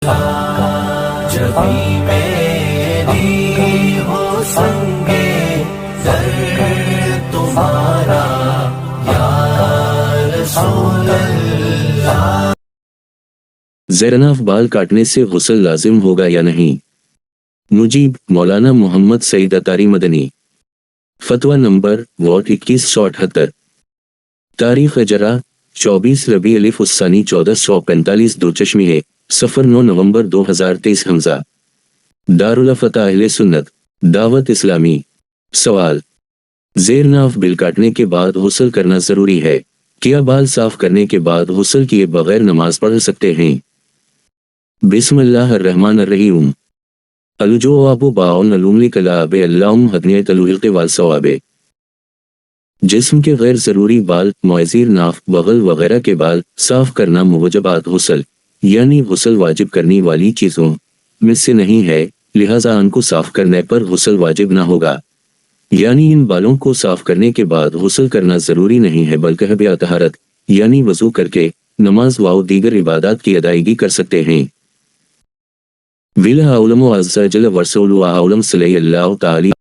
جب بھی میری ہو سنگے در تمہارا یا رسول اللہ۔ زیرناف بال کاٹنے سے غسل لازم ہوگا یا نہیں؟ مجیب: مولانا محمد سعید اتاری مدنی۔ فتویٰ نمبر واٹ 2178۔ تاریخ اجرا 24 ربیع الف الثانی 1445 دوچشمی ہے، صفر 9 نومبر 2023 حمزہ۔ دارالفتہ اہل سنت دعوت اسلامی۔ سوال: زیر ناف بل کاٹنے کے بعد غسل کرنا ضروری ہے، کیا بال صاف کرنے کے بعد غسل کیے بغیر نماز پڑھ سکتے ہیں؟ بسم اللہ الرحمن الرحیم۔ الجواب باعن علوم لکلاب اللہم حدنیت الوحق والصواب۔ جسم کے غیر ضروری بال، معذیر ناف، بغل وغیرہ کے بال صاف کرنا موجبات غسل یعنی غسل واجب کرنے والی چیزوں میں سے نہیں ہے، لہذا ان کو صاف کرنے پر غسل واجب نہ ہوگا، یعنی ان بالوں کو صاف کرنے کے بعد غسل کرنا ضروری نہیں ہے، بلکہ بے طہارت یعنی وضو کر کے نماز و دیگر عبادات کی ادائیگی کر سکتے ہیں۔ ویلہ اولم عز جل ورسولہ اولم صلی اللہ تعالی